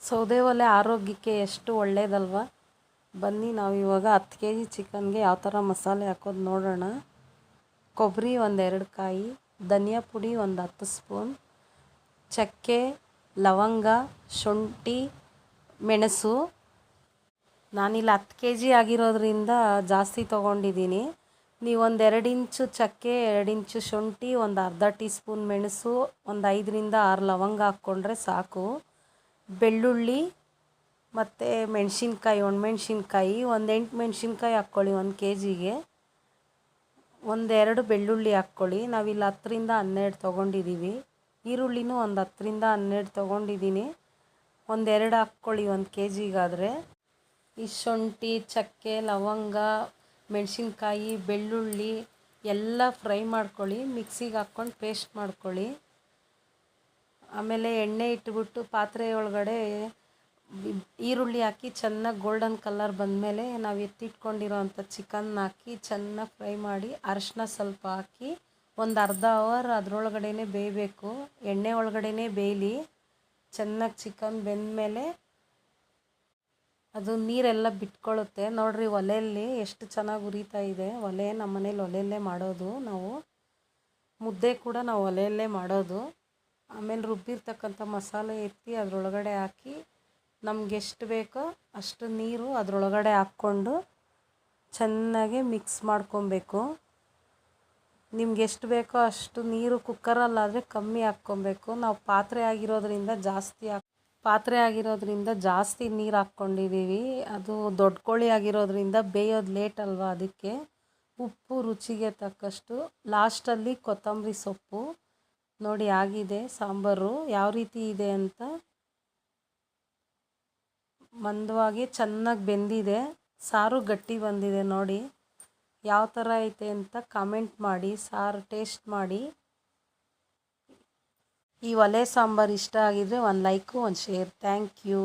ಸೌದೆ ಒಲೆ ಆರೋಗ್ಯಕ್ಕೆ ಎಷ್ಟು ಒಳ್ಳೆಯದಲ್ವ. ಬನ್ನಿ ನಾವು ಇವಾಗ 10 ಕೆ ಜಿ ಚಿಕನ್ಗೆ ಯಾವ ಥರ ಮಸಾಲೆ ಹಾಕೋದು ನೋಡೋಣ. ಕೊಬ್ಬರಿ 1-2 ಕಾಯಿ, ಧನಿಯಾ ಪುಡಿ 10 ಸ್ಪೂನ್, ಚಕ್ಕೆ, ಲವಂಗ, ಶುಂಠಿ, ಮೆಣಸು. ನಾನಿಲ್ಲಿ 10 ಕೆ ಜಿ ಆಗಿರೋದ್ರಿಂದ ಜಾಸ್ತಿ ತೊಗೊಂಡಿದ್ದೀನಿ. ನೀವು 2 ಇಂಚು ಚಕ್ಕೆ, 2 ಇಂಚು ಶುಂಠಿ, ಅರ್ಧ ಟೀ ಸ್ಪೂನ್ ಮೆಣಸು, 5-6 ಲವಂಗ ಹಾಕ್ಕೊಂಡ್ರೆ ಸಾಕು. ಬೆಳ್ಳುಳ್ಳಿ ಮತ್ತು ಮೆಣಸಿನ್ಕಾಯಿ, ಒಣಮೆಣ್ಸಿನ್ಕಾಯಿ 8 ಮೆಣಸಿನ್ಕಾಯಿ ಹಾಕ್ಕೊಳ್ಳಿ 1 ಕೆ ಜಿಗೆ. 2 ಬೆಳ್ಳುಳ್ಳಿ ಹಾಕ್ಕೊಳ್ಳಿ. ನಾವಿಲ್ಲಿ 10-12 ತೊಗೊಂಡಿದ್ದೀವಿ. ಈರುಳ್ಳಿನೂ 10-12 ತೊಗೊಂಡಿದ್ದೀನಿ. 2 ಹಾಕ್ಕೊಳ್ಳಿ 1 ಕೆ ಜಿಗಾದರೆ. ಈ ಶುಂಠಿ, ಚಕ್ಕೆ, ಲವಂಗ, ಮೆಣಸಿನ್ಕಾಯಿ, ಬೆಳ್ಳುಳ್ಳಿ ಎಲ್ಲ ಫ್ರೈ ಮಾಡ್ಕೊಳ್ಳಿ. ಮಿಕ್ಸಿಗೆ ಹಾಕ್ಕೊಂಡು ಪೇಸ್ಟ್ ಮಾಡ್ಕೊಳ್ಳಿ. ಆಮೇಲೆ ಎಣ್ಣೆ ಇಟ್ಬಿಟ್ಟು ಪಾತ್ರೆ ಒಳಗಡೆ ಈರುಳ್ಳಿ ಹಾಕಿ ಚೆನ್ನಾಗಿ ಗೋಲ್ಡನ್ ಕಲರ್ ಬಂದಮೇಲೆ ನಾವು ಎತ್ತಿಟ್ಕೊಂಡಿರೋ ಅಂಥ ಚಿಕನ್ನ ಹಾಕಿ ಚೆನ್ನಾಗಿ ಫ್ರೈ ಮಾಡಿ, ಅರಶಿನ ಸ್ವಲ್ಪ ಹಾಕಿ ಅರ್ಧ ಅವರ್ ಅದರೊಳಗಡೆ ಬೇಯಬೇಕು. ಎಣ್ಣೆ ಒಳಗಡೆ ಬೇಯಲಿ. ಚೆನ್ನಾಗಿ ಚಿಕನ್ ಬೆಂದಮೇಲೆ ಅದು ನೀರೆಲ್ಲ ಬಿಟ್ಕೊಳ್ಳುತ್ತೆ. ನೋಡಿರಿ ಒಲೆಯಲ್ಲಿ ಎಷ್ಟು ಚೆನ್ನಾಗಿ ಉರಿತಾ ಇದೆ. ನಮ್ಮ ಮನೇಲಿ ಒಲೆಯಲ್ಲೇ ಮಾಡೋದು ನಾವು. ಮುದ್ದೆ ಕೂಡ ನಾವು ಒಲೆಯಲ್ಲೇ ಮಾಡೋದು. ಆಮೇಲೆ ರುಬ್ಬಿರ್ತಕ್ಕಂಥ ಮಸಾಲೆ ಎತ್ತಿ ಅದರೊಳಗಡೆ ಹಾಕಿ ನಮ್ಗೆ ಎಷ್ಟು ಬೇಕೋ ಅಷ್ಟು ನೀರು ಅದರೊಳಗಡೆ ಹಾಕ್ಕೊಂಡು ಚೆನ್ನಾಗಿ ಮಿಕ್ಸ್ ಮಾಡ್ಕೊಬೇಕು. ನಿಮ್ಗೆ ಎಷ್ಟು ಬೇಕೋ ಅಷ್ಟು ನೀರು ಕುಕ್ಕರಲ್ಲಾದರೆ ಕಮ್ಮಿ ಹಾಕ್ಕೊಬೇಕು. ನಾವು ಪಾತ್ರೆ ಆಗಿರೋದ್ರಿಂದ ಜಾಸ್ತಿ ನೀರು ಹಾಕ್ಕೊಂಡಿದ್ದೀವಿ. ಅದು ದೊಡ್ಡ ಕೋಳಿ ಆಗಿರೋದ್ರಿಂದ ಬೇಯೋದು ಲೇಟ್ ಅಲ್ವಾ, ಅದಕ್ಕೆ. ಉಪ್ಪು ರುಚಿಗೆ ತಕ್ಕಷ್ಟು. ಲಾಸ್ಟಲ್ಲಿ ಕೊತ್ತಂಬರಿ ಸೊಪ್ಪು. ನೋಡಿ ಆಗಿದೆ ಸಾಂಬಾರು ಯಾವ ರೀತಿ ಇದೆ ಅಂತ. ಮಂದವಾಗಿ ಚೆನ್ನಾಗಿ ಬೆಂದಿದೆ. ಸಾರು ಗಟ್ಟಿ ಬಂದಿದೆ. ನೋಡಿ ಯಾವ ಥರ ಐತೆ ಅಂತ ಕಾಮೆಂಟ್ ಮಾಡಿ. ಸಾರು ಟೇಸ್ಟ್ ಮಾಡಿ. ಈ ಒಲೆ ಸಾಂಬಾರು ಇಷ್ಟ ಆಗಿದ್ರೆ 1 ಲೈಕು 1 ಶೇರ್. Thank you.